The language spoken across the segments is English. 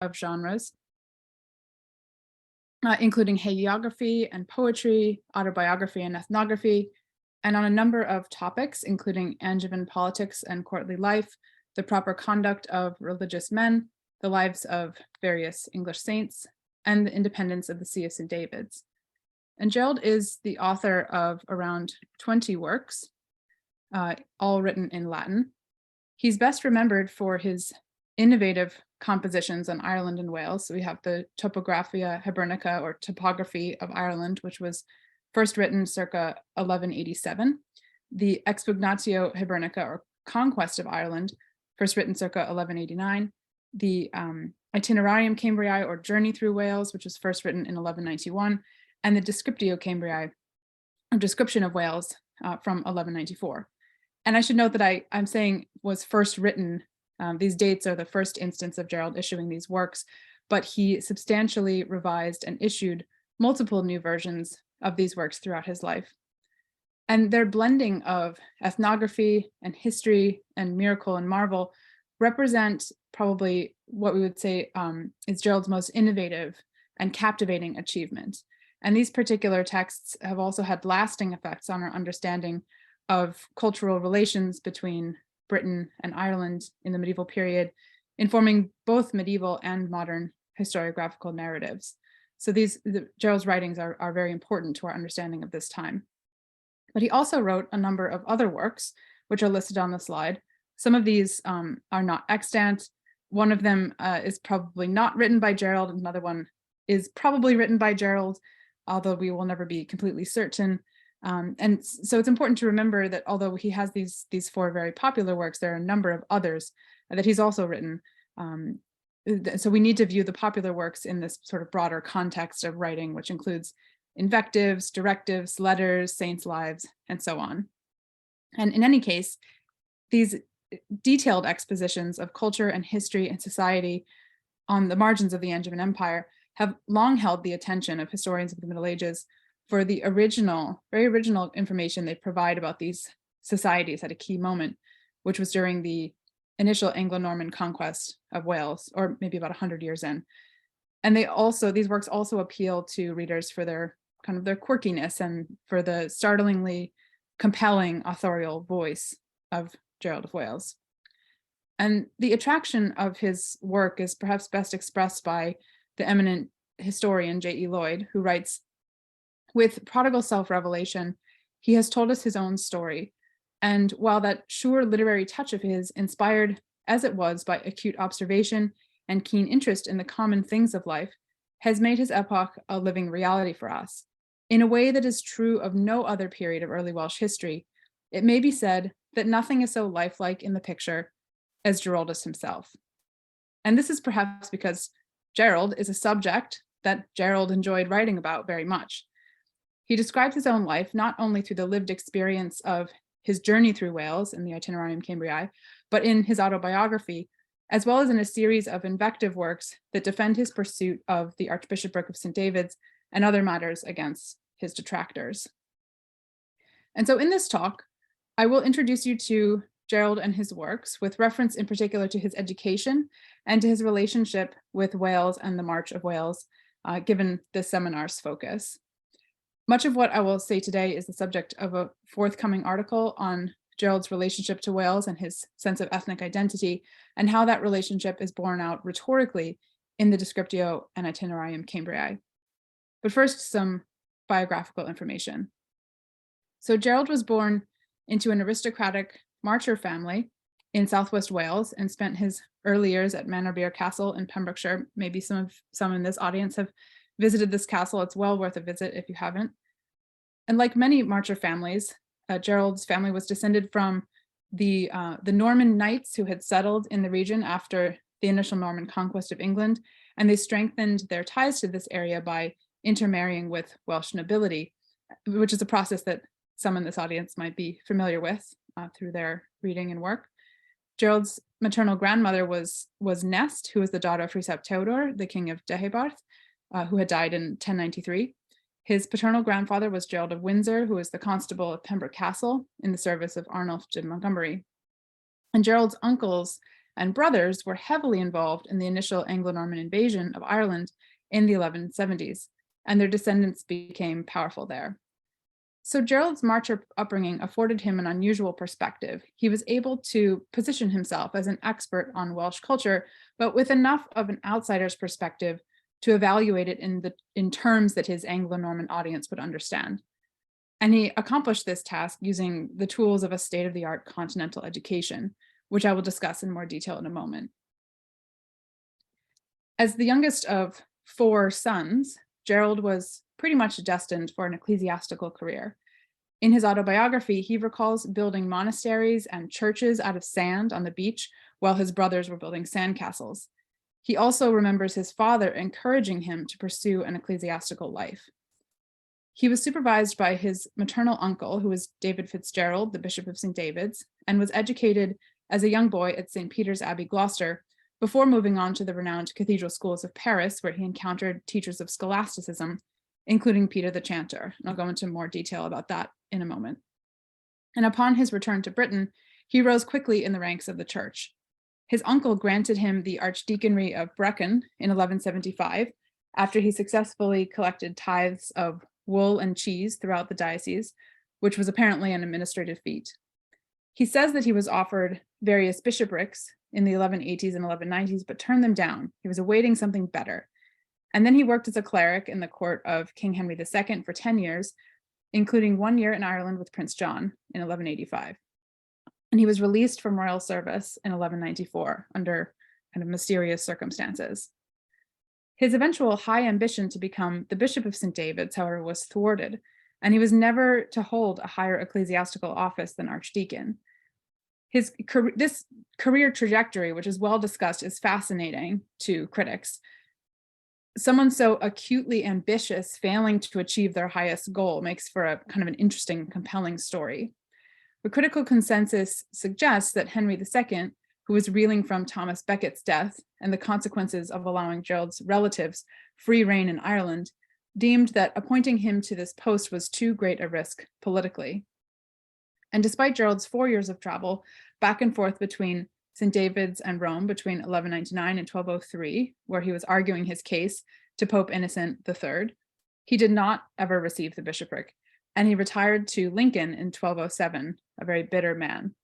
of genres, including hagiography and poetry, autobiography and ethnography, and on a number of topics, including Angevin politics and courtly life, the proper conduct of religious men, the lives of various English saints, and the independence of the See of St. David's. And Gerald is the author of around 20 works, all written in Latin. He's best remembered for his innovative compositions on Ireland and Wales. So we have the Topographia Hibernica, or Topography of Ireland, which was first written circa 1187. The Expugnatio Hibernica, or Conquest of Ireland, first written circa 1189. The Itinerarium Cambriae, or Journey Through Wales, which was first written in 1191. And the Descriptio Cambriae, or Description of Wales, from 1194. And I should note that I'm saying was first written. These dates are the first instance of Gerald issuing these works, but he substantially revised and issued multiple new versions of these works throughout his life. And their blending of ethnography and history and miracle and marvel represent probably what we would say is Gerald's most innovative and captivating achievement. And these particular texts have also had lasting effects on our understanding of cultural relations between Britain and Ireland in the medieval period, informing both medieval and modern historiographical narratives. So Gerald's writings are very important to our understanding of this time. But he also wrote a number of other works, which are listed on the slide. Some of these are not extant. One of them is probably not written by Gerald, and another one is probably written by Gerald, although we will never be completely certain. And so it's important to remember that although he has these four very popular works, there are a number of others that he's also written. So we need to view the popular works in this sort of broader context of writing, which includes invectives, directives, letters, saints' lives, and so on. And in any case, these detailed expositions of culture and history and society on the margins of the Angevin Empire have long held the attention of historians of the Middle Ages for the very original information they provide about these societies at a key moment, which was during the initial Anglo-Norman conquest of Wales, or maybe about 100 years in. And these works also appeal to readers for their quirkiness and for the startlingly compelling authorial voice of Gerald of Wales. And the attraction of his work is perhaps best expressed by the eminent historian J.E. Lloyd, who writes, "With prodigal self-revelation, he has told us his own story. And while that sure literary touch of his, inspired as it was by acute observation and keen interest in the common things of life, has made his epoch a living reality for us, in a way that is true of no other period of early Welsh history, it may be said that nothing is so lifelike in the picture as Giraldus himself." And this is perhaps because Gerald is a subject that Gerald enjoyed writing about very much. He describes his own life not only through the lived experience of his journey through Wales in the Itinerarium Cambriae, but in his autobiography, as well as in a series of invective works that defend his pursuit of the Archbishopric of St. David's and other matters against his detractors. And so in this talk, I will introduce you to Gerald and his works, with reference in particular to his education and to his relationship with Wales and the March of Wales, given this seminar's focus. Much of what I will say today is the subject of a forthcoming article on Gerald's relationship to Wales and his sense of ethnic identity, and how that relationship is borne out rhetorically in the Descriptio and Itinerarium Cambriae. But first, some biographical information. So Gerald was born into an aristocratic Marcher family in southwest Wales and spent his early years at Manorbier Castle in Pembrokeshire. Maybe some in this audience have visited this castle. It's well worth a visit if you haven't. And like many Marcher families, Gerald's family was descended from the Norman knights who had settled in the region after the initial Norman conquest of England, and they strengthened their ties to this area by intermarrying with Welsh nobility, which is a process that some in this audience might be familiar with through their reading and work. Gerald's maternal grandmother was Nest, who was the daughter of Rhysab Tewdwr, the king of Deheubarth, who had died in 1093. His paternal grandfather was Gerald of Windsor, who was the constable of Pembroke Castle in the service of Arnulf de Montgomery. And Gerald's uncles and brothers were heavily involved in the initial Anglo-Norman invasion of Ireland in the 1170s, and their descendants became powerful there. So Gerald's Marcher upbringing afforded him an unusual perspective. He was able to position himself as an expert on Welsh culture, but with enough of an outsider's perspective to evaluate it in terms that his Anglo-Norman audience would understand. And he accomplished this task using the tools of a state-of-the-art continental education, which I will discuss in more detail in a moment. As the youngest of 4 sons, Gerald was pretty much destined for an ecclesiastical career. In his autobiography, he recalls building monasteries and churches out of sand on the beach while his brothers were building sandcastles. He also remembers his father encouraging him to pursue an ecclesiastical life. He was supervised by his maternal uncle, who was David Fitzgerald, the Bishop of St. David's, and was educated as a young boy at St. Peter's Abbey, Gloucester, before moving on to the renowned cathedral schools of Paris, where he encountered teachers of scholasticism, including Peter the Chanter. And I'll go into more detail about that in a moment. And upon his return to Britain, he rose quickly in the ranks of the church. His uncle granted him the archdeaconry of Brecon in 1175, after he successfully collected tithes of wool and cheese throughout the diocese, which was apparently an administrative feat. He says that he was offered various bishoprics in the 1180s and 1190s, but turned them down. He was awaiting something better. And then he worked as a cleric in the court of King Henry II for 10 years, including 1 year in Ireland with Prince John in 1185. And he was released from royal service in 1194 under kind of mysterious circumstances. His eventual high ambition to become the Bishop of St. David's, however, was thwarted, and he was never to hold a higher ecclesiastical office than archdeacon. This career trajectory, which is well discussed, is fascinating to critics. Someone so acutely ambitious failing to achieve their highest goal makes for a kind of an interesting, compelling story. The critical consensus suggests that Henry II, who was reeling from Thomas Becket's death and the consequences of allowing Gerald's relatives free rein in Ireland, deemed that appointing him to this post was too great a risk politically. And despite Gerald's 4 years of travel back and forth between St. David's and Rome between 1199 and 1203, where he was arguing his case to Pope Innocent III, he did not ever receive the bishopric, and he retired to Lincoln in 1207, a very bitter man.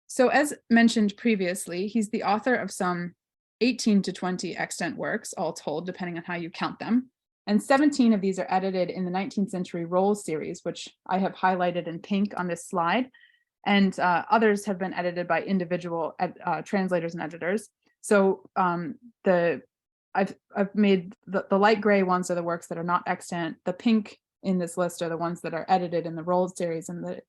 So as mentioned previously, he's the author of some 18 to 20 extant works, all told, depending on how you count them. And 17 of these are edited in the 19th century Rolls series, which I have highlighted in pink on this slide. And others have been edited by individual translators and editors. So I've made the light gray ones are the works that are not extant. The pink in this list are the ones that are edited in the Rolls series in the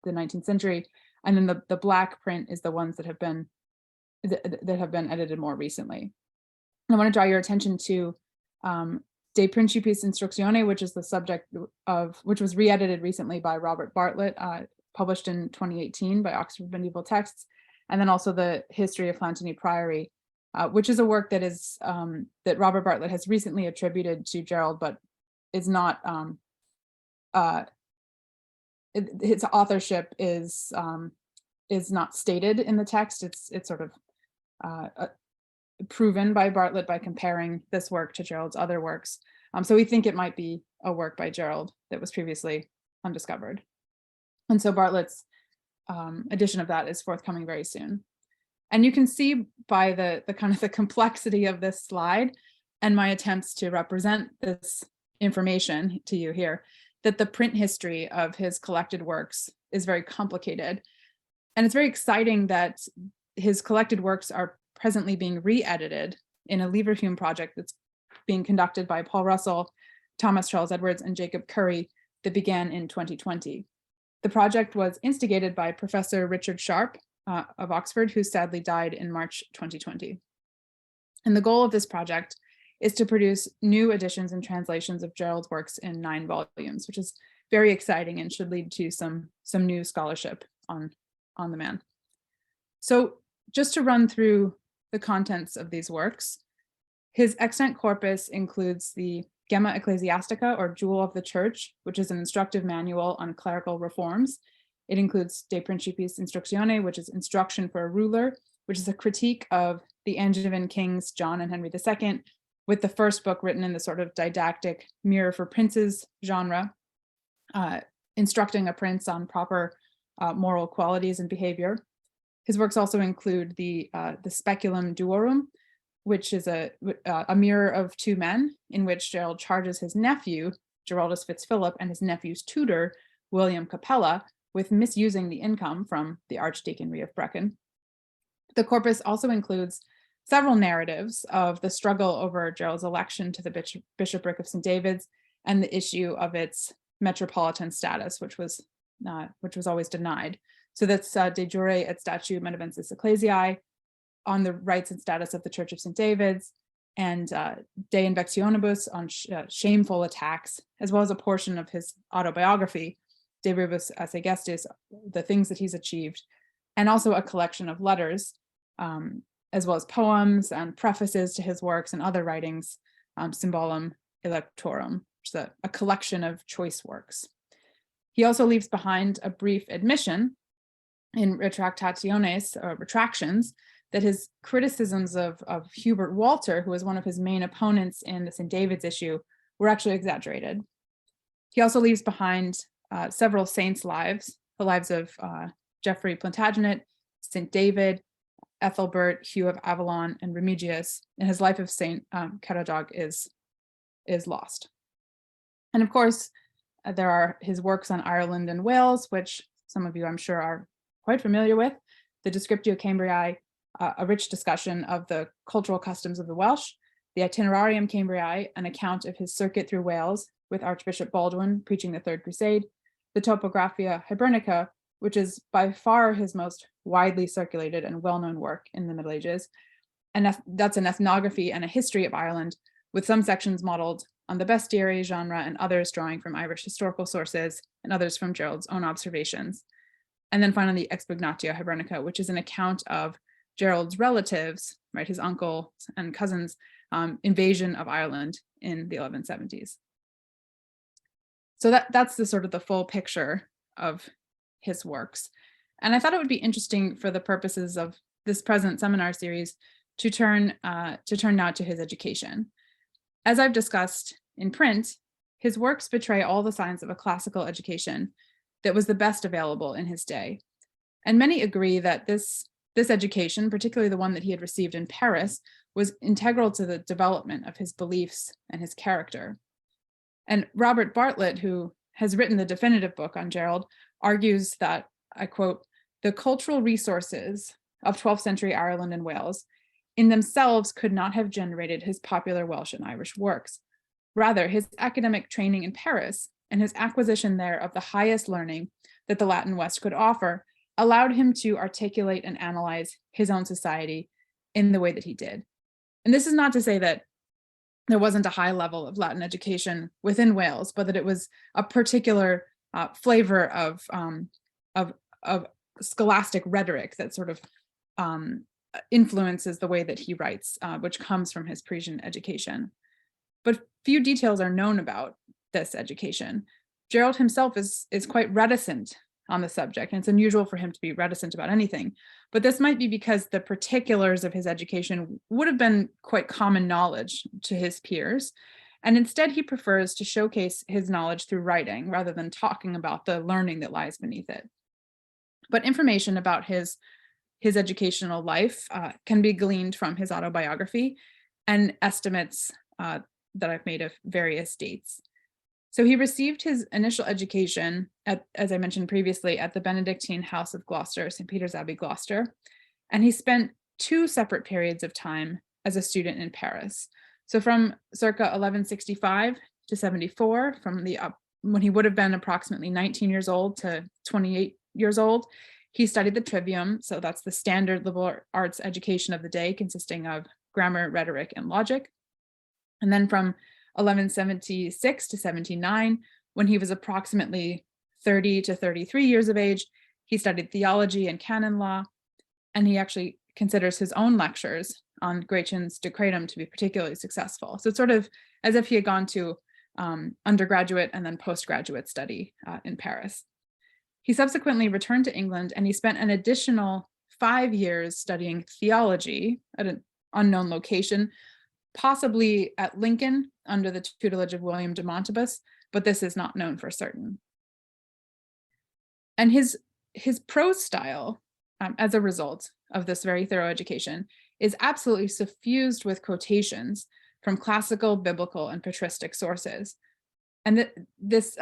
19th century. And then the black print is the ones that have been edited more recently. I want to draw your attention to De Principis Instructione, which is the subject of, which was re-edited recently by Robert Bartlett, published in 2018 by Oxford Medieval Texts, and then also the History of Llanthony Priory, which is a work that is that Robert Bartlett has recently attributed to Gerald, but is not its authorship is not stated in the text. It's sort of proven by Bartlett by comparing this work to Gerald's other works. So we think it might be a work by Gerald that was previously undiscovered. And so Bartlett's edition of that is forthcoming very soon. And you can see by the kind of the complexity of this slide and my attempts to represent this information to you here, that the print history of his collected works is very complicated. And it's very exciting that his collected works are presently being re-edited in a Leverhulme project that's being conducted by Paul Russell, Thomas Charles Edwards, and Jacob Curry that began in 2020. The project was instigated by Professor Richard Sharp of Oxford, who sadly died in March 2020. And the goal of this project is to produce new editions and translations of Gerald's works in 9 volumes, which is very exciting and should lead to some new scholarship on the man. So just to run through the contents of these works, his extant corpus includes the Gemma Ecclesiastica, or Jewel of the Church, which is an instructive manual on clerical reforms. It includes De Principiis Instructione, which is instruction for a ruler, which is a critique of the Angevin kings, John and Henry II, with the first book written in the sort of didactic mirror for princes genre, instructing a prince on proper moral qualities and behavior. His works also include the Speculum Duorum, which is a mirror of two men, in which Gerald charges his nephew, Giraldus Fitzphilip, and his nephew's tutor, William Capella, with misusing the income from the Archdeaconry of Brecon. The corpus also includes several narratives of the struggle over Gerald's election to the bishopric of St. David's and the issue of its metropolitan status, which was always denied. So that's De Jure et Statu Menavensis Ecclesiae, on the rights and status of the Church of St. David's, and De Invectionibus, on shameful attacks, as well as a portion of his autobiography, De Rebus Esse Gestis, the things that he's achieved, and also a collection of letters, as well as poems and prefaces to his works and other writings, Symbolum Electorum, which is a collection of choice works. He also leaves behind a brief admission in Retractationes, or retractions, that his criticisms of Hubert Walter, who was one of his main opponents in the St. David's issue, were actually exaggerated. He also leaves behind several saints' lives, the lives of Geoffrey Plantagenet, St. David, Ethelbert, Hugh of Avalon, and Remigius, and his life of St. Caradog is lost. And of course, there are his works on Ireland and Wales, which some of you, I'm sure, are quite familiar with, the Descriptio Cambriae, a rich discussion of the cultural customs of the Welsh, the Itinerarium Cambriae, an account of his circuit through Wales with Archbishop Baldwin preaching the Third Crusade, the Topographia Hibernica, which is by far his most widely circulated and well-known work in the Middle Ages. And that's an ethnography and a history of Ireland, with some sections modeled on the bestiary genre and others drawing from Irish historical sources and others from Gerald's own observations. And then finally, Expugnatio Hibernica, which is an account of Gerald's relatives, right, his uncle and cousins' invasion of Ireland in the 1170s. So that's the sort of the full picture of his works. And I thought it would be interesting for the purposes of this present seminar series to turn now to his education. As I've discussed in print, his works betray all the signs of a classical education that was the best available in his day. And many agree that this education, particularly the one that he had received in Paris, was integral to the development of his beliefs and his character. And Robert Bartlett, who has written the definitive book on Gerald, argues that, I quote, "The cultural resources of 12th century Ireland and Wales in themselves could not have generated his popular Welsh and Irish works. Rather, his academic training in Paris and his acquisition there of the highest learning that the Latin West could offer allowed him to articulate and analyze his own society in the way that he did." And this is not to say that there wasn't a high level of Latin education within Wales, but that it was a particular flavor of scholastic rhetoric that sort of influences the way that he writes, which comes from his Parisian education. But few details are known about this education. Gerald himself is quite reticent on the subject, and it's unusual for him to be reticent about anything. But this might be because the particulars of his education would have been quite common knowledge to his peers. And instead, he prefers to showcase his knowledge through writing rather than talking about the learning that lies beneath it. But information about his educational life can be gleaned from his autobiography and estimates that I've made of various dates. So he received his initial education, as I mentioned previously, at the Benedictine House of Gloucester, St. Peter's Abbey, Gloucester, and he spent 2 separate periods of time as a student in Paris. So from circa 1165 to 74, from when he would have been approximately 19 years old to 28 years old, he studied the Trivium, so that's the standard liberal arts education of the day, consisting of grammar, rhetoric, and logic. And then from 1176 to 79, when he was approximately 30 to 33 years of age, he studied theology and canon law, and he actually considers his own lectures on Gratian's Decretum to be particularly successful. So it's sort of as if he had gone to undergraduate and then postgraduate study in Paris. He subsequently returned to England and he spent an additional 5 years studying theology at an unknown location, possibly at Lincoln under the tutelage of William de Montibus, but this is not known for certain. And his prose style, as a result of this very thorough education, is absolutely suffused with quotations from classical, biblical, and patristic sources. And this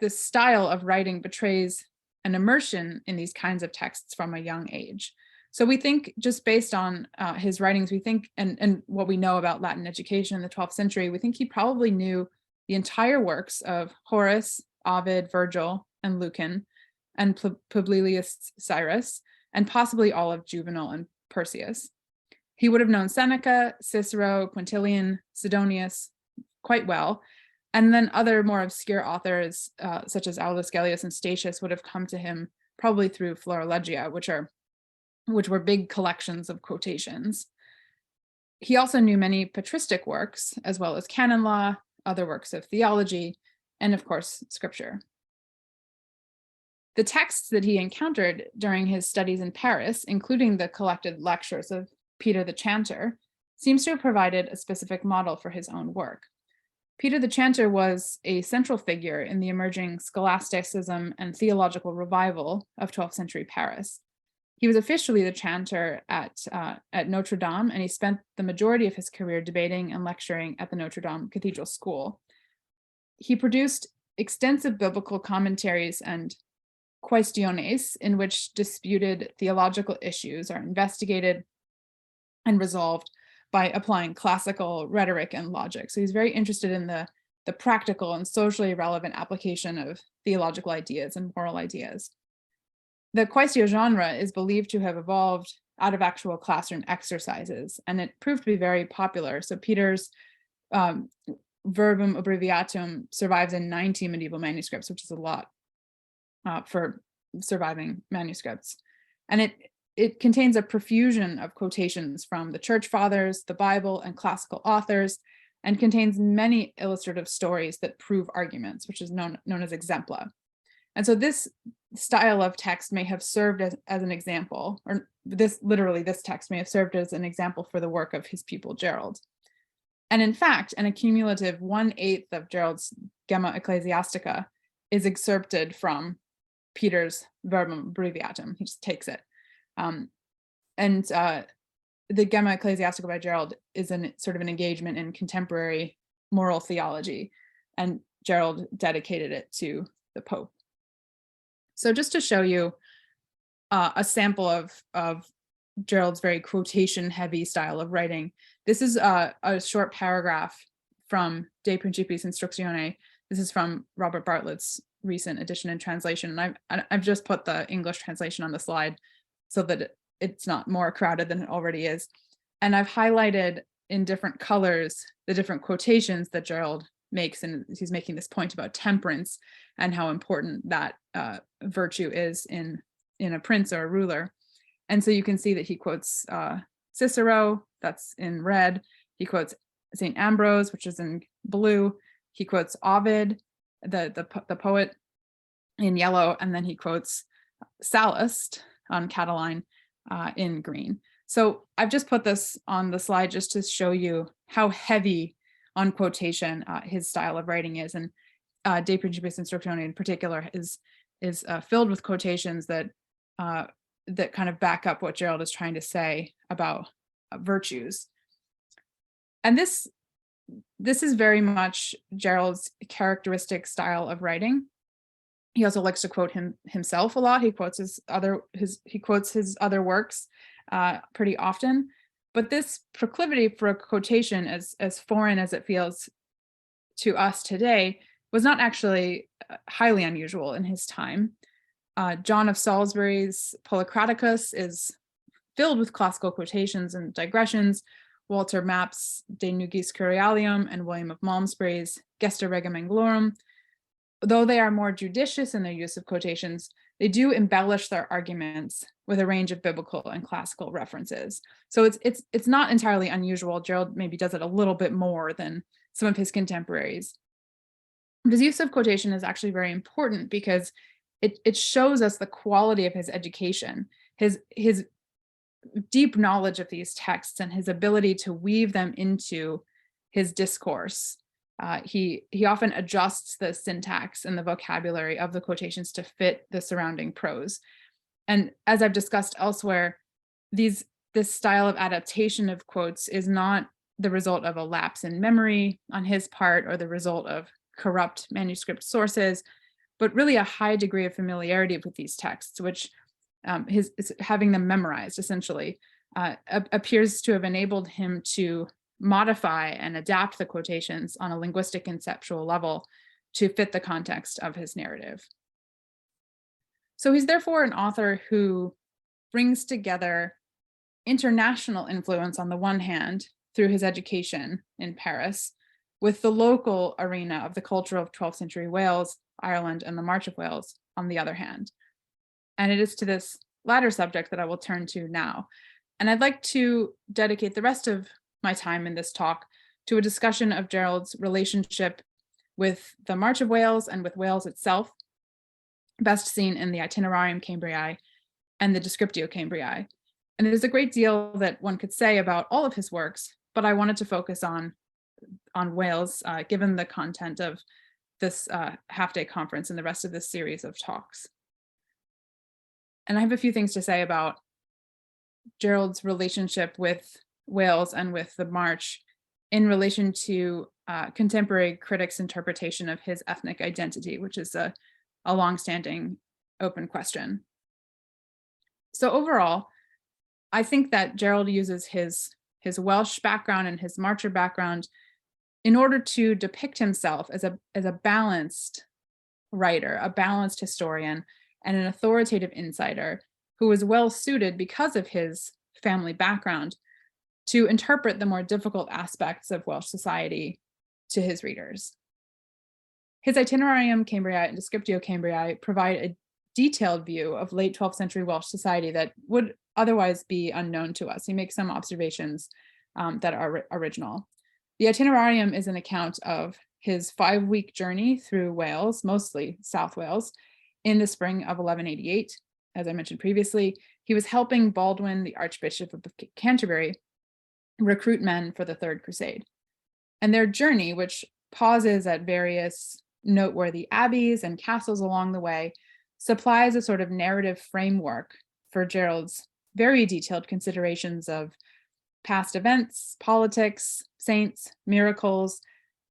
style of writing betrays an immersion in these kinds of texts from a young age. So we think, just based on his writings, we think, and what we know about Latin education in the 12th century, we think he probably knew the entire works of Horace, Ovid, Virgil, and Lucan, and Publilius Cyrus, and possibly all of Juvenal and Persius. He would have known Seneca, Cicero, Quintilian, Sidonius quite well, and then other more obscure authors, such as Aulus Gellius and Statius, would have come to him probably through Florilegia, which were big collections of quotations. He also knew many patristic works, as well as canon law, other works of theology, and of course, scripture. The texts that he encountered during his studies in Paris, including the collected lectures of Peter the Chanter, seems to have provided a specific model for his own work. Peter the Chanter was a central figure in the emerging scholasticism and theological revival of 12th century Paris. He was officially the chanter at Notre Dame, and he spent the majority of his career debating and lecturing at the Notre Dame Cathedral School. He produced extensive biblical commentaries and questiones in which disputed theological issues are investigated and resolved by applying classical rhetoric and logic. So he's very interested in the practical and socially relevant application of theological ideas and moral ideas. The quaestio genre is believed to have evolved out of actual classroom exercises, and it proved to be very popular. So Peter's verbum abbreviatum survives in 90 medieval manuscripts, which is a lot for surviving manuscripts. And it contains a profusion of quotations from the church fathers, the Bible, and classical authors, and contains many illustrative stories that prove arguments, which is known as exempla. And so this style of text may have served as an example, or this text may have served as an example for the work of his pupil Gerald. And in fact, an accumulative 1/8 of Gerald's Gemma Ecclesiastica is excerpted from Peter's verbum abbreviatum. He just takes it. The Gemma Ecclesiastica by Gerald is sort of an engagement in contemporary moral theology, and Gerald dedicated it to the Pope. So just to show you a sample of Gerald's very quotation-heavy style of writing, this is a short paragraph from De Principiis Instructione. This is from Robert Bartlett's recent edition and translation. And I've just put the English translation on the slide so that it's not more crowded than it already is. And I've highlighted in different colors the different quotations that Gerald makes, and he's making this point about temperance and how important that virtue is in a prince or a ruler. And so you can see that he quotes Cicero, that's in red. He quotes Saint Ambrose, which is in blue. He quotes Ovid, the poet, in yellow, and then he quotes Sallust on Catiline in green. So I've just put this on the slide just to show you how heavy on quotation his style of writing is. And De Principiis Instructione in particular is filled with quotations that kind of back up what Gerald is trying to say about virtues. And this is very much Gerald's characteristic style of writing. He also likes to quote himself a lot. He quotes his other works pretty often. But this proclivity for a quotation, as foreign as it feels to us today, was not actually highly unusual in his time. John of Salisbury's Polycraticus is filled with classical quotations and digressions. Walter Map's De Nugis Curialium and William of Malmesbury's Gesta Regum Anglorum, though they are more judicious in their use of quotations, they do embellish their arguments with a range of biblical and classical references. So it's not entirely unusual. Gerald maybe does it a little bit more than some of his contemporaries. His use of quotation is actually very important because it shows us the quality of his education, his deep knowledge of these texts, and his ability to weave them into his discourse. He often adjusts the syntax and the vocabulary of the quotations to fit the surrounding prose. And as I've discussed elsewhere, this style of adaptation of quotes is not the result of a lapse in memory on his part or the result of corrupt manuscript sources, but really a high degree of familiarity with these texts, which having them memorized essentially appears to have enabled him to modify and adapt the quotations on a linguistic conceptual level to fit the context of his narrative. So he's therefore an author who brings together international influence on the one hand through his education in Paris, with the local arena of the culture of 12th century Wales, Ireland, and the March of Wales on the other hand. And it is to this latter subject that I will turn to now. And I'd like to dedicate the rest of my time in this talk to a discussion of Gerald's relationship with the March of Wales and with Wales itself, best seen in the Itinerarium Cambrii and the Descriptio Cambrii. And there's a great deal that one could say about all of his works, but I wanted to focus on Wales, given the content of this half-day conference and the rest of this series of talks. And I have a few things to say about Gerald's relationship with Wales and with the March in relation to contemporary critics' interpretation of his ethnic identity, which is a longstanding open question. So overall, I think that Gerald uses his Welsh background and his Marcher background in order to depict himself as a balanced writer, a balanced historian, and an authoritative insider who was well suited because of his family background to interpret the more difficult aspects of Welsh society to his readers. His Itinerarium Cambrii and Descriptio Cambrii provide a detailed view of late 12th century Welsh society that would otherwise be unknown to us. He makes some observations that are original. The Itinerarium is an account of his 5-week journey through Wales, mostly South Wales, in the spring of 1188. As I mentioned previously, he was helping Baldwin, the Archbishop of Canterbury, recruit men for the Third Crusade. And their journey, which pauses at various noteworthy abbeys and castles along the way, supplies a sort of narrative framework for Gerald's very detailed considerations of past events, politics, saints, miracles,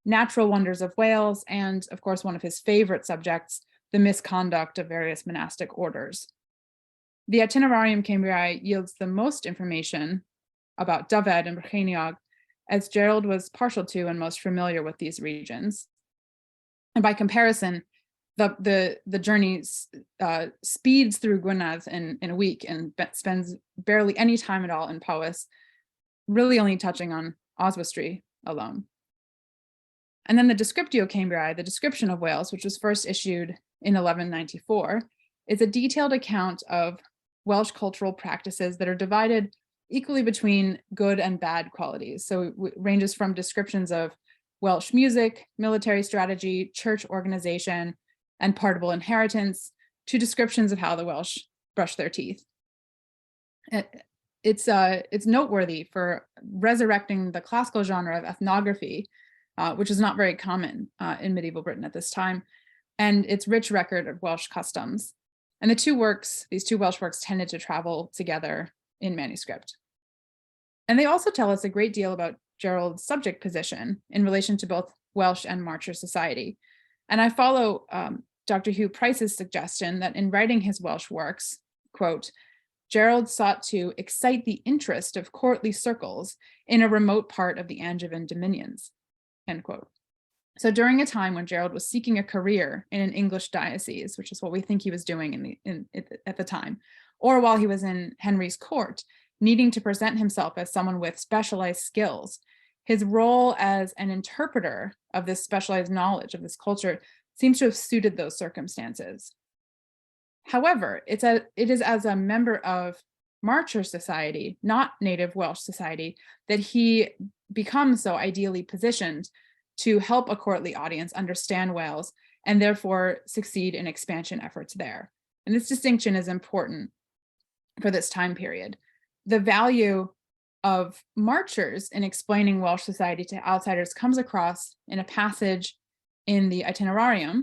natural wonders of Wales, and of course, one of his favorite subjects, the misconduct of various monastic orders. The Itinerarium Cambrii yields the most information about Dyfed and Brycheiniog, as Gerald was partial to and most familiar with these regions. And by comparison, the journey speeds through Gwynedd in a week and spends barely any time at all in Powys, really only touching on Oswestry alone. And then the Descriptio Cambrii, the description of Wales, which was first issued in 1194, is a detailed account of Welsh cultural practices that are divided equally between good and bad qualities. So it ranges from descriptions of Welsh music, military strategy, church organization, and partable inheritance, to descriptions of how the Welsh brush their teeth. It's noteworthy for resurrecting the classical genre of ethnography, which is not very common in medieval Britain at this time, and its rich record of Welsh customs. And these two Welsh works tended to travel together in manuscript. And they also tell us a great deal about Gerald's subject position in relation to both Welsh and Marcher society. And I follow Dr. Hugh Price's suggestion that in writing his Welsh works, quote, Gerald sought to excite the interest of courtly circles in a remote part of the Angevin dominions, end quote. So during a time when Gerald was seeking a career in an English diocese, which is what we think he was doing at the time, or while he was in Henry's court, needing to present himself as someone with specialized skills, his role as an interpreter of this specialized knowledge of this culture seems to have suited those circumstances. However, it is as a member of Marcher society, not native Welsh society, that he becomes so ideally positioned to help a courtly audience understand Wales and therefore succeed in expansion efforts there. And this distinction is important for this time period. The value of marchers in explaining Welsh society to outsiders comes across in a passage in the Itinerarium,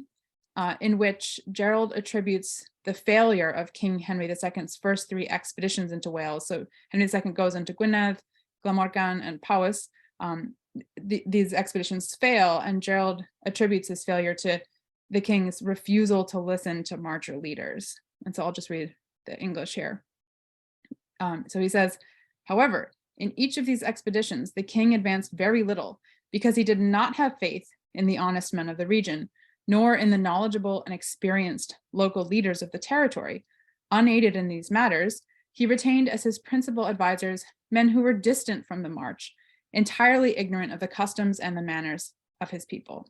in which Gerald attributes the failure of King Henry II's first 3 expeditions into Wales. So Henry II goes into Gwynedd, Glamorgan, and Powys. These expeditions fail, and Gerald attributes this failure to the king's refusal to listen to marcher leaders. And so I'll just read the English here. So he says, however, in each of these expeditions, the king advanced very little because he did not have faith in the honest men of the region, nor in the knowledgeable and experienced local leaders of the territory. Unaided in these matters, he retained as his principal advisors men who were distant from the march, entirely ignorant of the customs and the manners of his people.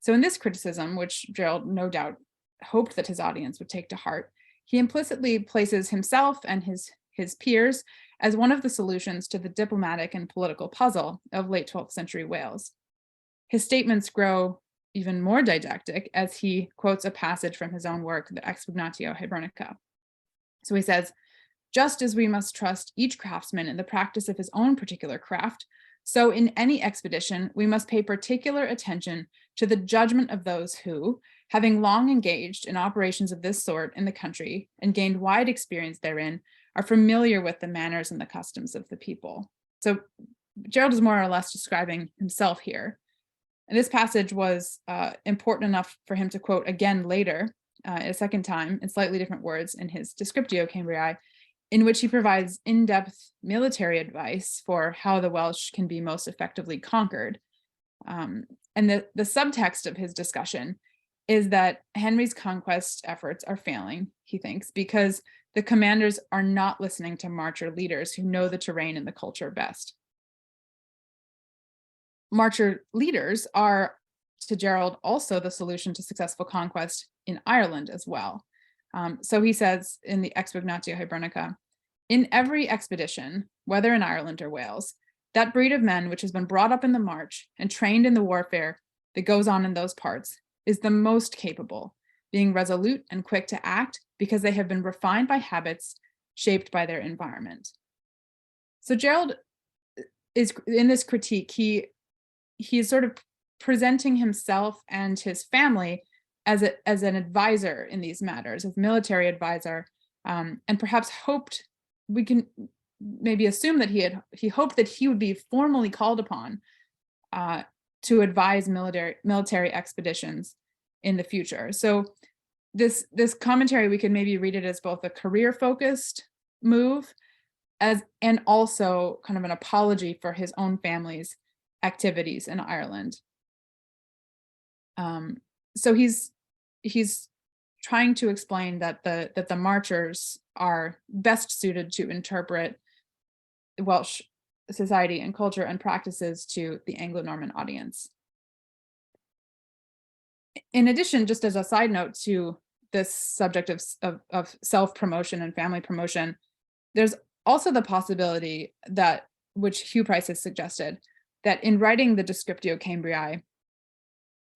So in this criticism, which Gerald no doubt hoped that his audience would take to heart, he implicitly places himself and his peers as one of the solutions to the diplomatic and political puzzle of late 12th century Wales. His statements grow even more didactic as he quotes a passage from his own work, the Expugnatio Hibernica. So he says, just as we must trust each craftsman in the practice of his own particular craft, so in any expedition, we must pay particular attention to the judgment of those who, having long engaged in operations of this sort in the country and gained wide experience therein, are familiar with the manners and the customs of the people. So Gerald is more or less describing himself here. And this passage was important enough for him to quote again later, a second time, in slightly different words in his Descriptio Cambrii, in which he provides in-depth military advice for how the Welsh can be most effectively conquered. And the subtext of his discussion is that Henry's conquest efforts are failing, he thinks, because the commanders are not listening to marcher leaders who know the terrain and the culture best. Marcher leaders are, to Gerald, also the solution to successful conquest in Ireland as well. So he says in the Expugnatio Hibernica, in every expedition, whether in Ireland or Wales, that breed of men which has been brought up in the march and trained in the warfare that goes on in those parts is the most capable, being resolute and quick to act because they have been refined by habits shaped by their environment. So Gerald is, in this critique, he is sort of presenting himself and his family as an advisor in these matters, as military advisor, and perhaps hoped, we can maybe assume that he hoped that he would be formally called upon to advise military expeditions in the future. So this commentary, we could maybe read it as both a career-focused move and also kind of an apology for his own family's activities in Ireland. So he's trying to explain that the marchers are best suited to interpret Welsh society and culture and practices to the Anglo-Norman audience. In addition, just as a side note to this subject of self-promotion and family promotion, there's also the possibility that, which Hugh Price has suggested, that in writing the Descriptio Cambrii,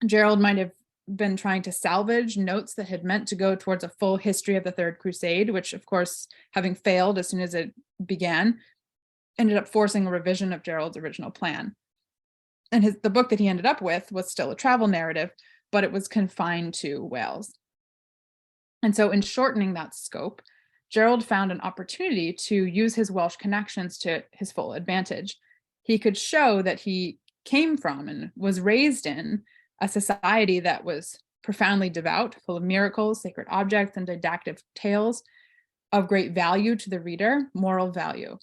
Gerald might have been trying to salvage notes that had meant to go towards a full history of the Third Crusade, which of course, having failed as soon as it began, ended up forcing a revision of Gerald's original plan. And the book that he ended up with was still a travel narrative, but it was confined to Wales. And so in shortening that scope, Gerald found an opportunity to use his Welsh connections to his full advantage. He could show that he came from and was raised in a society that was profoundly devout, full of miracles, sacred objects, and didactic tales of great value to the reader, moral value,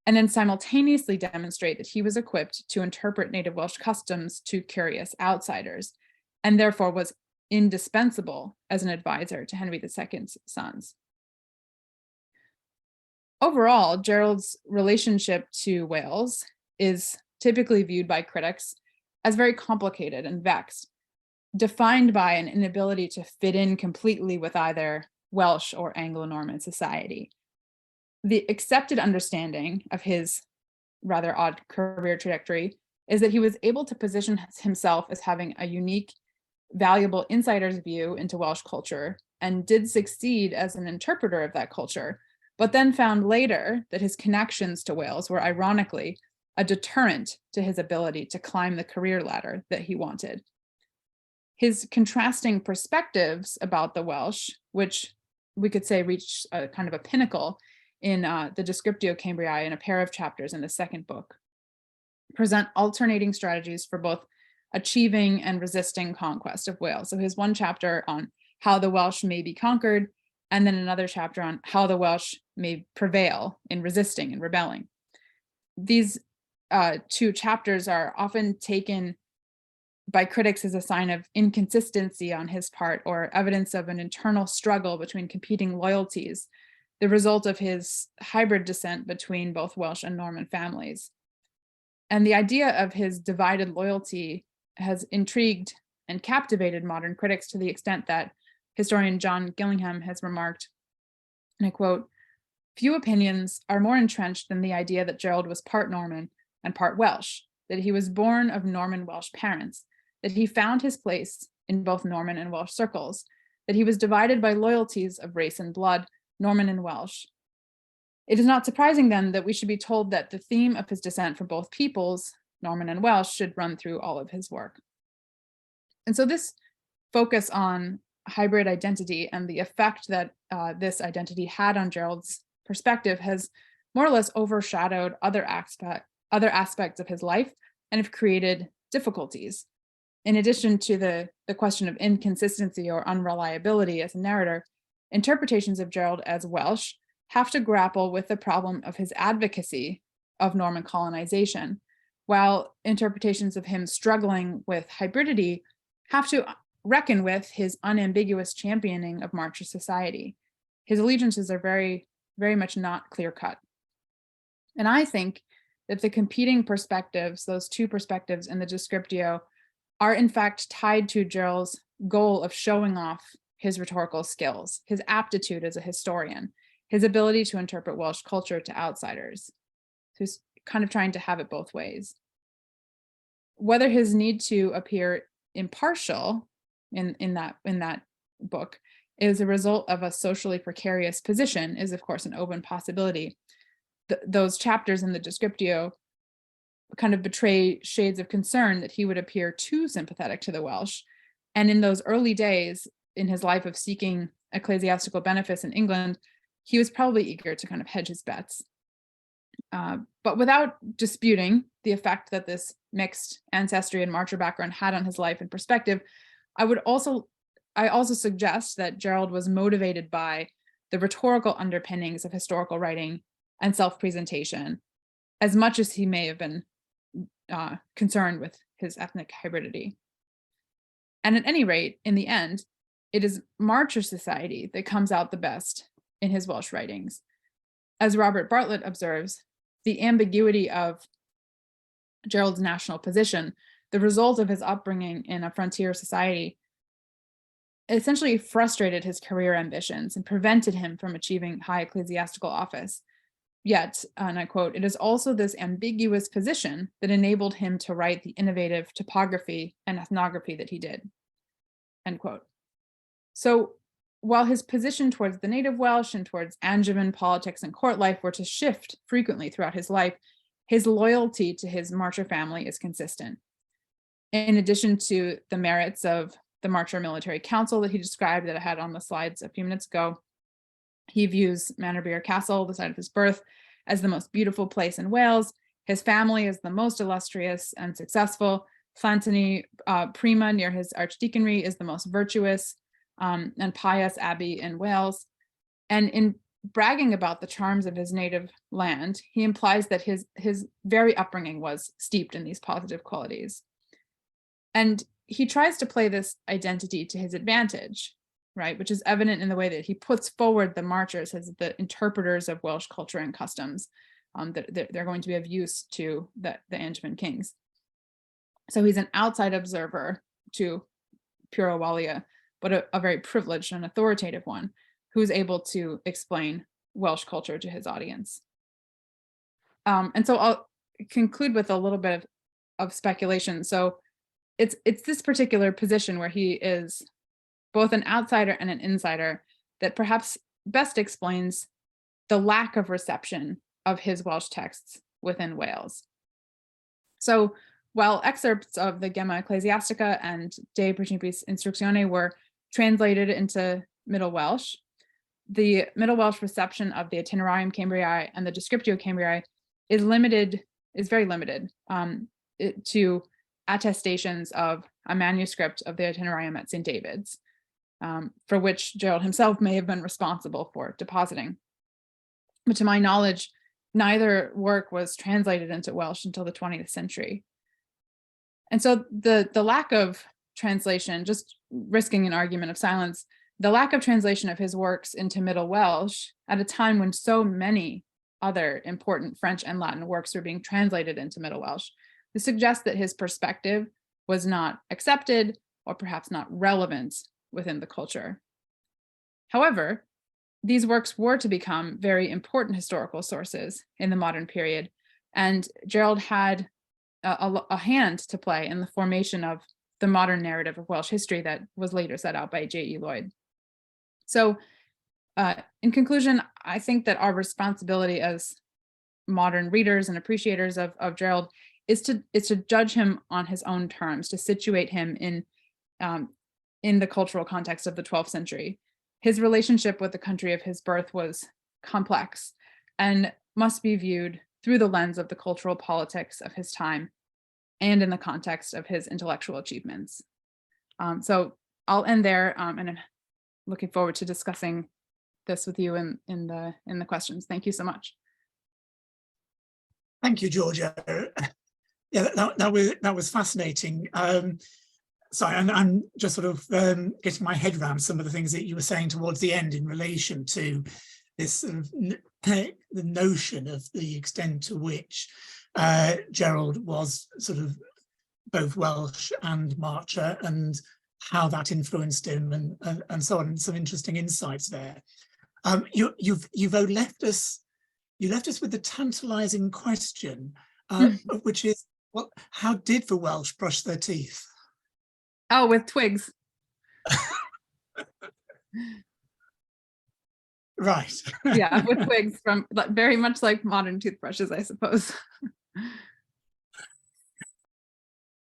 and then simultaneously demonstrate that he was equipped to interpret native Welsh customs to curious outsiders, and therefore was indispensable as an advisor to Henry II's sons. Overall, Gerald's relationship to Wales is typically viewed by critics as very complicated and vexed, defined by an inability to fit in completely with either Welsh or Anglo-Norman society. The accepted understanding of his rather odd career trajectory is that he was able to position himself as having a unique valuable insider's view into Welsh culture and did succeed as an interpreter of that culture, but then found later that his connections to Wales were ironically a deterrent to his ability to climb the career ladder that he wanted. His contrasting perspectives about the Welsh, which we could say reached a kind of a pinnacle in the Descriptio Cambriae in a pair of chapters in the second book, present alternating strategies for both achieving and resisting conquest of Wales. So his one chapter on how the Welsh may be conquered, and then another chapter on how the Welsh may prevail in resisting and rebelling. These two chapters are often taken by critics as a sign of inconsistency on his part or evidence of an internal struggle between competing loyalties, the result of his hybrid descent between both Welsh and Norman families. And the idea of his divided loyalty has intrigued and captivated modern critics to the extent that historian John Gillingham has remarked, and I quote, "Few opinions are more entrenched than the idea that Gerald was part Norman and part Welsh, that he was born of Norman Welsh parents, that he found his place in both Norman and Welsh circles, that he was divided by loyalties of race and blood, Norman and Welsh. It is not surprising then that we should be told that the theme of his descent from both peoples, Norman and Welsh, should run through all of his work." And so this focus on hybrid identity and the effect that this identity had on Gerald's perspective has more or less overshadowed other aspects of his life and have created difficulties. In addition to the question of inconsistency or unreliability as a narrator, interpretations of Gerald as Welsh have to grapple with the problem of his advocacy of Norman colonization, while interpretations of him struggling with hybridity have to reckon with his unambiguous championing of Marcher society. His allegiances are very, very much not clear-cut. And I think that the competing perspectives, those two perspectives in the Descriptio, are in fact tied to Gerald's goal of showing off his rhetorical skills, his aptitude as a historian, his ability to interpret Welsh culture to outsiders. So he's kind of trying to have it both ways. Whether his need to appear impartial in that book is a result of a socially precarious position is, of course, an open possibility. Those chapters in the Descriptio kind of betray shades of concern that he would appear too sympathetic to the Welsh. And in those early days in his life of seeking ecclesiastical benefice in England, he was probably eager to kind of hedge his bets. But without disputing the effect that this mixed ancestry and Marcher background had on his life and perspective, I also suggest that Gerald was motivated by the rhetorical underpinnings of historical writing and self-presentation, as much as he may have been concerned with his ethnic hybridity. And at any rate, in the end, it is Marcher society that comes out the best in his Welsh writings. As Robert Bartlett observes, the ambiguity of Gerald's national position, the result of his upbringing in a frontier society, essentially frustrated his career ambitions and prevented him from achieving high ecclesiastical office. Yet, and I quote, "It is also this ambiguous position that enabled him to write the innovative topography and ethnography that he did," end quote. So while his position towards the native Welsh and towards Angevin politics and court life were to shift frequently throughout his life, his loyalty to his Marcher family is consistent. In addition to the merits of the Marcher Military Council that he described that I had on the slides a few minutes ago, he views Manorbier Castle, the site of his birth, as the most beautiful place in Wales. His family is the most illustrious and successful. Llantony Prima near his archdeaconry is the most virtuous and pious abbey in Wales. And in bragging about the charms of his native land, he implies that his very upbringing was steeped in these positive qualities. And he tries to play this identity to his advantage, right, which is evident in the way that he puts forward the Marchers as the interpreters of Welsh culture and customs that they're going to be of use to the Angevin kings. So he's an outside observer to Pura Walia, but a very privileged and authoritative one who's able to explain Welsh culture to his audience. And so I'll conclude with a little bit of speculation. So it's this particular position where he is both an outsider and an insider that perhaps best explains the lack of reception of his Welsh texts within Wales. So while excerpts of the Gemma Ecclesiastica and De Principiis Instructione were translated into Middle Welsh, the Middle Welsh reception of the Itinerarium Cambriae and the Descriptio Cambriae is very limited to attestations of a manuscript of the Itinerarium at St. David's, for which Gerald himself may have been responsible for depositing. But to my knowledge, neither work was translated into Welsh until the 20th century. And so the lack of translation, just risking an argument of silence, the lack of translation of his works into Middle Welsh at a time when so many other important French and Latin works were being translated into Middle Welsh, this suggests that his perspective was not accepted or perhaps not relevant within the culture. However, these works were to become very important historical sources in the modern period, and Gerald had a hand to play in the formation of the modern narrative of Welsh history that was later set out by J.E. Lloyd. So in conclusion, I think that our responsibility as modern readers and appreciators of Gerald is to judge him on his own terms, to situate him in the cultural context of the 12th century. His relationship with the country of his birth was complex and must be viewed through the lens of the cultural politics of his time and in the context of his intellectual achievements. So I'll end there, and I'm looking forward to discussing this with you in the questions. Thank you so much. Thank you, Georgia. Yeah, that was fascinating. Sorry, I'm just sort of getting my head around some of the things that you were saying towards the end in relation to this sort of the notion of the extent to which Gerald was sort of both Welsh and Marcher, and how that influenced him, and so on. Some interesting insights there. You've left us with the tantalising question, which is, well, how did the Welsh brush their teeth? Oh, with twigs. Right. Yeah, with twigs, from very much like modern toothbrushes, I suppose.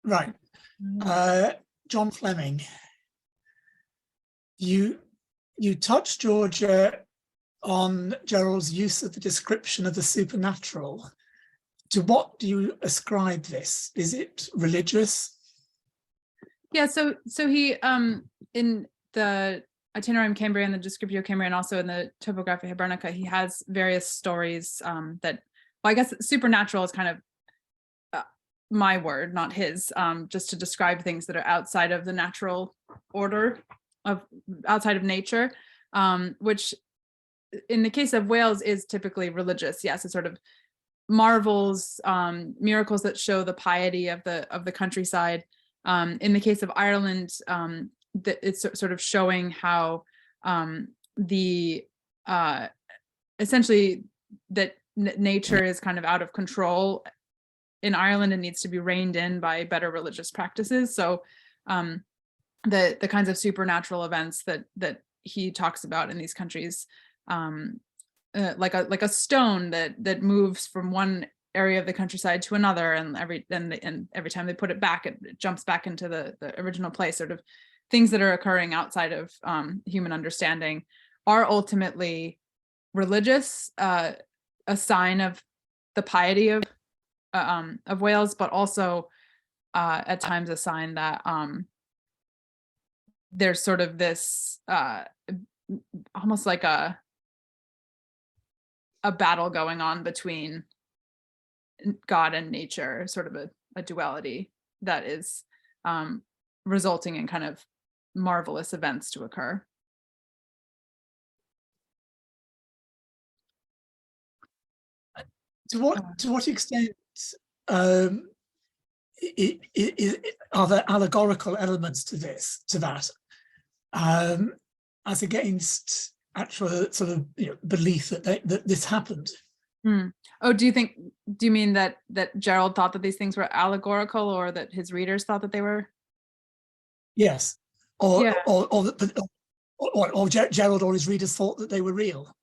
Right. John Fleming, you touched, Georgia, on Gerald's use of the description of the supernatural. To what do you ascribe this? Is it religious? Yeah, so he in the Itinerarium Cambriae and the Descriptio Cambriae, and also in the Topographia Hibernica, he has various stories that, well, I guess supernatural is kind of my word, not his, just to describe things that are outside of the natural order, outside of nature, which in the case of Wales is typically religious. Yes, it's sort of marvels, miracles that show the piety of the countryside. In the case of Ireland, it's sort of showing how essentially that nature is kind of out of control in Ireland and needs to be reined in by better religious practices. So the kinds of supernatural events that he talks about in these countries, like a stone that moves from one area of the countryside to another, and every time they put it back, it jumps back into the original place. Sort of things that are occurring outside of human understanding are ultimately religious, a sign of the piety of Wales, but also at times a sign that there's sort of this almost like a battle going on between God and nature, sort of a duality that is resulting in kind of marvelous events to occur. To what extent are there allegorical elements to that, as against actual sort of belief that this happened? Hmm. Oh, do you mean that Gerald thought that these things were allegorical, or that his readers thought that they were? Yes, Yeah, or Gerald or his readers thought that they were real.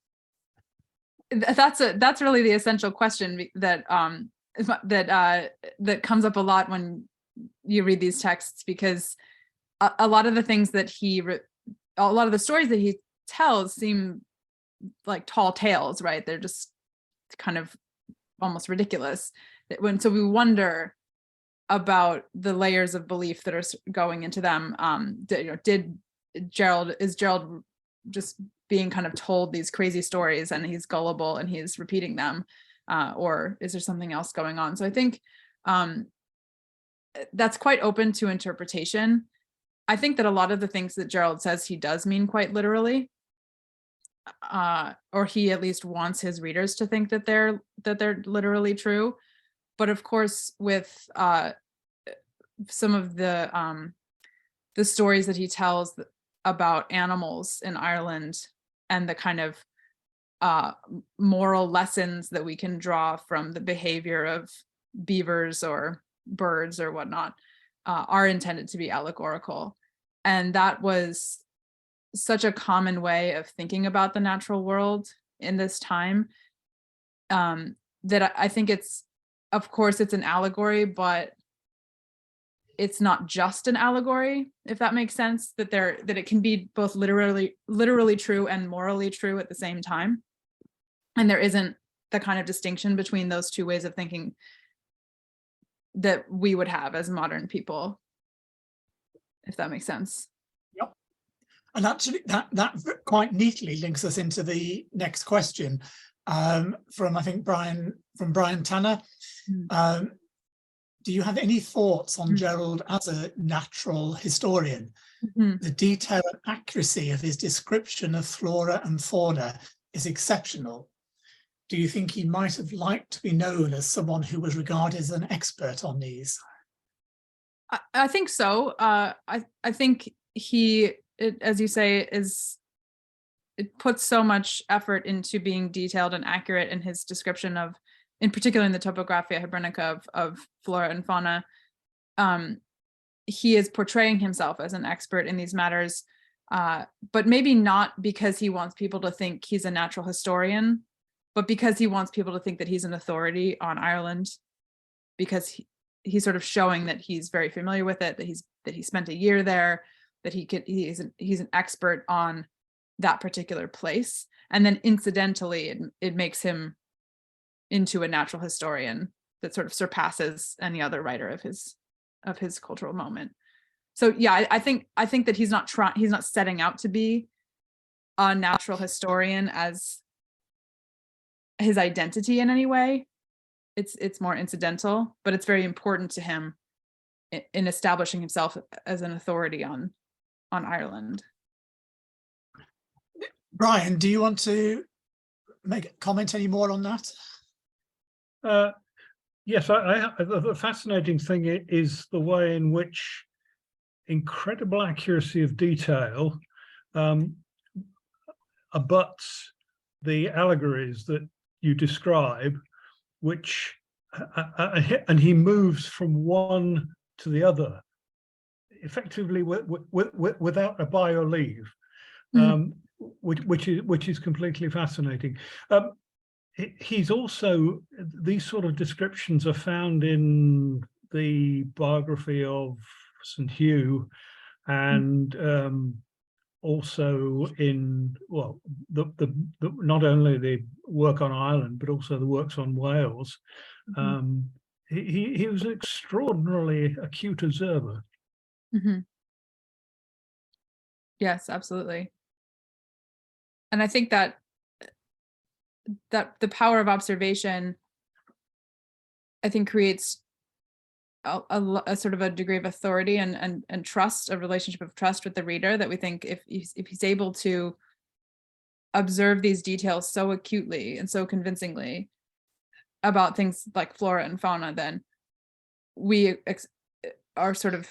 that's really the essential question that that comes up a lot when you read these texts, because a lot of the things that a lot of the stories that he tells seem like tall tales, right? They're just kind of almost ridiculous. So we wonder about the layers of belief that are going into them. Is Gerald just being kind of told these crazy stories and he's gullible and he's repeating them, or is there something else going on? So I think that's quite open to interpretation. I think that a lot of the things that Gerald says he does mean quite literally, or he at least wants his readers to think that they're literally true. But of course, with some of the stories that he tells about animals in Ireland and the kind of moral lessons that we can draw from the behavior of beavers or birds or whatnot, are intended to be allegorical. And that was such a common way of thinking about the natural world in this time, that I think of course it's an allegory, but it's not just an allegory, if that makes sense, that it can be both literally true and morally true at the same time. And there isn't the kind of distinction between those two ways of thinking that we would have as modern people, if that makes sense. Yep. And actually that quite neatly links us into the next question, from I think Brian Tanner. Do you have any thoughts on Gerald as a natural historian? The detail and accuracy of his description of flora and fauna is exceptional. Do you think he might have liked to be known as someone who was regarded as an expert on these? I think so. I think as you say, it puts so much effort into being detailed and accurate in his description of, in particular in the Topographia Hibernica of flora and fauna. He is portraying himself as an expert in these matters, but maybe not because he wants people to think he's a natural historian, but because he wants people to think that he's an authority on Ireland, because he's sort of showing that he's very familiar with it, that he spent a year there, that he's an expert on that particular place. And then incidentally, it makes him into a natural historian that sort of surpasses any other writer of his cultural moment. So yeah, I think that he's not setting out to be a natural historian as his identity in any way. It's more incidental, but it's very important to him in establishing himself as an authority on Ireland. Brian, do you want to comment any more on that? Yes, the fascinating thing is the way in which incredible accuracy of detail abuts the allegories that you describe, which and he moves from one to the other effectively without a by or leave, which is completely fascinating. He's also, these sort of descriptions are found in the biography of St Hugh, and also in, well, the not only the work on Ireland, but also the works on Wales. He was an extraordinarily acute observer. Yes, absolutely. And I think that the power of observation, I think, creates a sort of a degree of authority and trust, a relationship of trust with the reader, that we think if he's able to observe these details so acutely and so convincingly about things like flora and fauna, then we are sort of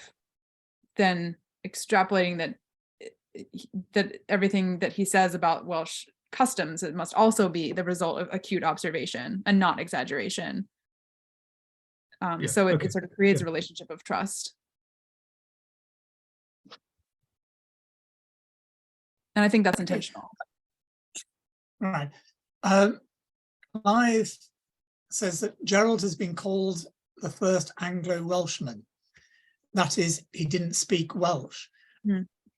then extrapolating that everything that he says about Welsh customs, it must also be the result of acute observation and not exaggeration. So it sort of creates a relationship of trust. And I think that's intentional. Right. Clive says that Gerald has been called the first Anglo-Welshman. That is, he didn't speak Welsh.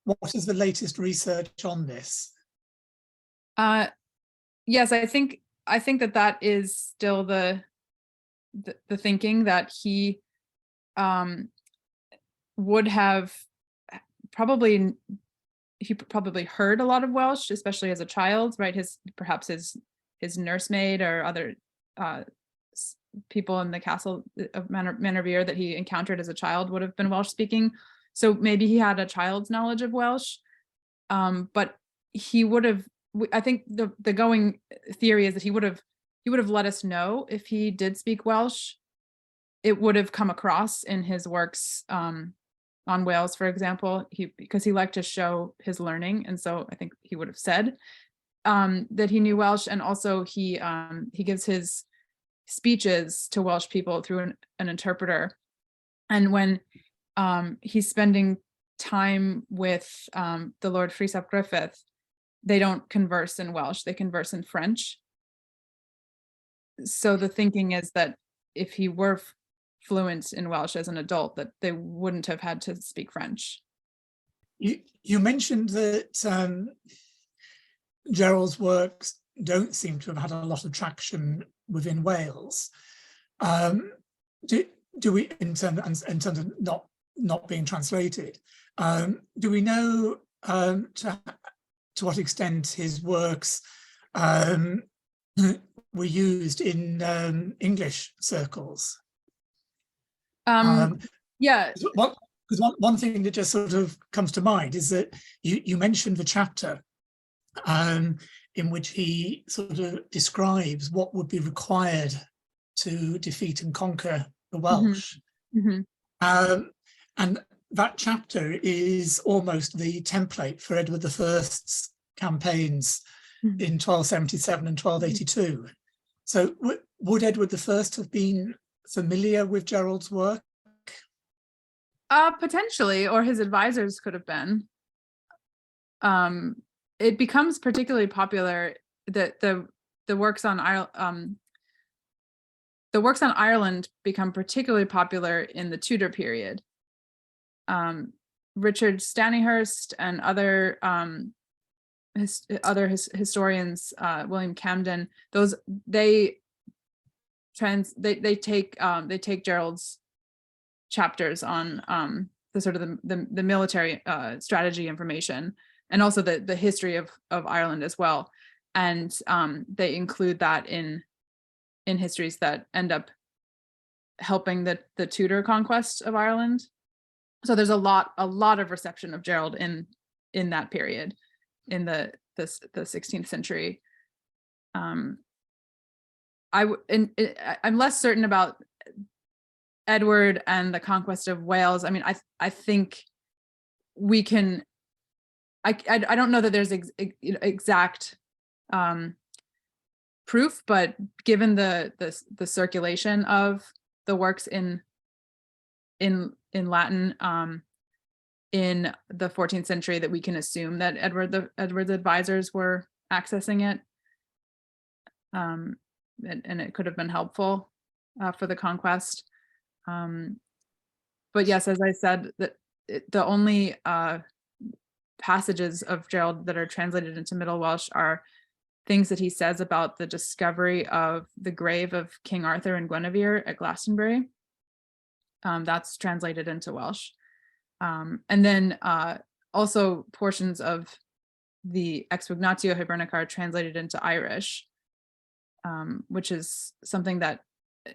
What is the latest research on this? Yes, I think that is still the thinking, that he would have probably heard a lot of Welsh, especially as a child, right? Perhaps his nursemaid or other people in the castle of Manorvere that he encountered as a child would have been Welsh speaking. So maybe he had a child's knowledge of Welsh, but he would have, I think the going theory is that he would have let us know if he did speak Welsh. It would have come across in his works on Wales, for example, because he liked to show his learning. And so I think he would have said that he knew Welsh. And also he gives his speeches to Welsh people through an interpreter. And when he's spending time with the Lord Rhys ap Griffith, they don't converse in Welsh, they converse in French. So the thinking is that if he were fluent in Welsh as an adult, that they wouldn't have had to speak French. You mentioned that Gerald's works don't seem to have had a lot of traction within Wales. Do we, in terms of not being translated, do we know to what extent his works were used in English circles? Yeah. Because one thing that just sort of comes to mind is that you mentioned the chapter in which he sort of describes what would be required to defeat and conquer the Welsh. And that chapter is almost the template for Edward I's campaigns in 1277 and 1282. So would Edward I have been familiar with Gerald's work? Potentially, or his advisors could have been. It becomes particularly popular that the works on Ireland become particularly popular in the Tudor period. Richard Stanihurst and other historians, William Camden, they take Gerald's chapters on the sort of the military strategy information, and also the history of Ireland as well, and they include that in histories that end up helping the Tudor conquest of Ireland. So there's a lot of reception of Gerald in that period, in the 16th century. I'm less certain about Edward and the conquest of Wales. I mean, I think we can. I don't know that there's exact proof, but given the circulation of the works in Latin in the 14th century, that we can assume that Edward's advisors were accessing it, and it could have been helpful for the conquest. But yes, as I said, the only passages of Gerald that are translated into Middle Welsh are things that he says about the discovery of the grave of King Arthur and Guinevere at Glastonbury. That's translated into Welsh. And then also portions of the Expugnatio Hibernica are translated into Irish, which is something that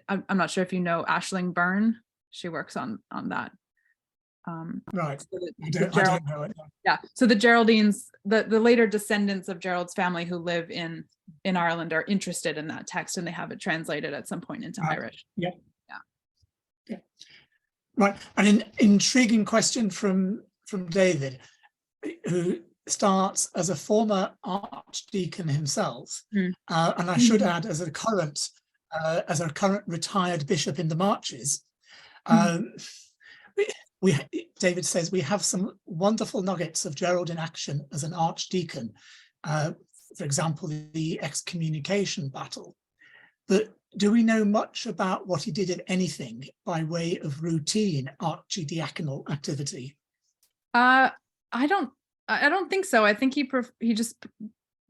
I'm not sure if you know Aisling Byrne. She works on that. Right. So I don't know it. Yeah. So the Geraldines, the later descendants of Gerald's family who live in Ireland are interested in that text, and they have it translated at some point into Irish. Yeah. Right. And an intriguing question from David, who starts as a former archdeacon himself, Mm. and I should add as a current retired bishop in the Marches. David says we have some wonderful nuggets of Gerald in action as an archdeacon. For example, the excommunication battle. But do we know much about what he did, if anything, by way of routine archidiaconal activity? I don't think so. I think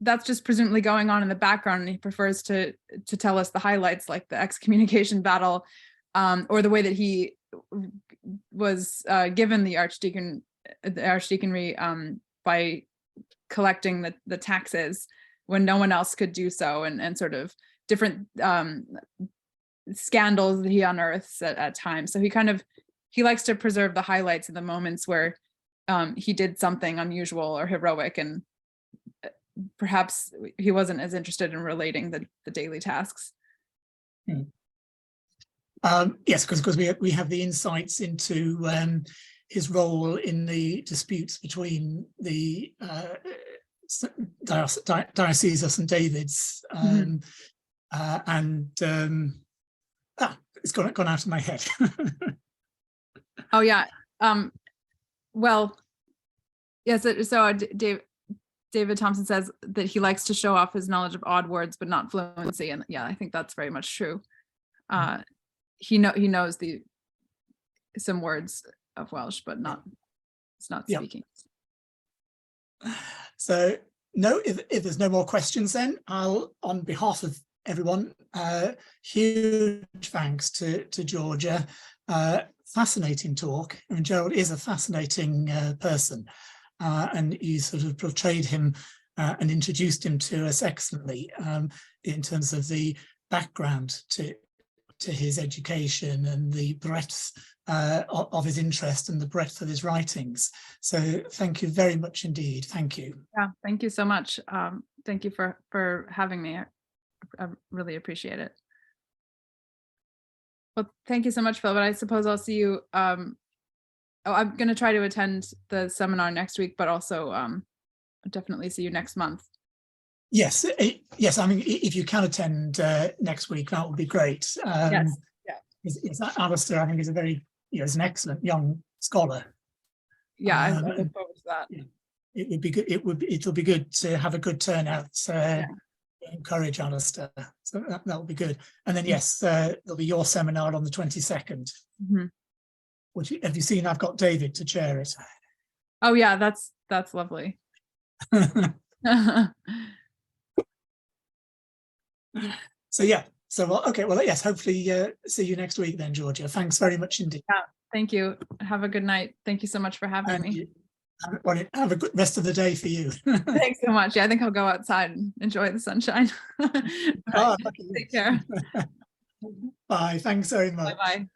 that's just presumably going on in the background, and he prefers to tell us the highlights, like the excommunication battle, or the way that he was given the archdeaconry by collecting the taxes when no one else could do so, and sort of different scandals that he unearths at times. So he likes to preserve the highlights of the moments where he did something unusual or heroic, and perhaps he wasn't as interested in relating the daily tasks. Yes, because we have the insights into his role in the disputes between the Diocese of St David's, and it's gone out of my head. Oh yeah. Well, yes. So David Thompson says that he likes to show off his knowledge of odd words, but not fluency. And yeah, I think that's very much true. He knows some words of Welsh, but it's not speaking. So no, if there's no more questions, then I'll, on behalf of everyone, huge thanks to Georgia. Fascinating talk. I mean, Gerald is a fascinating person, and you sort of portrayed him and introduced him to us excellently in terms of the background to his education and the breadth of his interest and the breadth of his writings. So thank you very much indeed. Thank you. Yeah, thank you so much. Thank you for having me. I really appreciate it. Well, thank you so much, Phil. But I suppose I'll see you. I'm going to try to attend the seminar next week, but also definitely see you next month. Yes, yes. I mean, if you can attend next week, that would be great. Yes, yeah. Alistair, I think, is a very, is an excellent young scholar. Yeah, I look forward to that. It would be good. It'll be good to have a good turnout. Encourage Alistair, so that will be good. And then yes, there'll be your seminar on the 22nd. Which, have you seen? I've got David to chair it. Oh yeah, that's lovely. So yeah, so okay, well yes, hopefully see you next week then, Georgia. Thanks very much indeed. Yeah, thank you. Have a good night. Thank you so much for having me. Have a good rest of the day for you. Thanks so much. Yeah, I think I'll go outside and enjoy the sunshine. Right. Take care. Bye. Thanks very much. Bye-bye.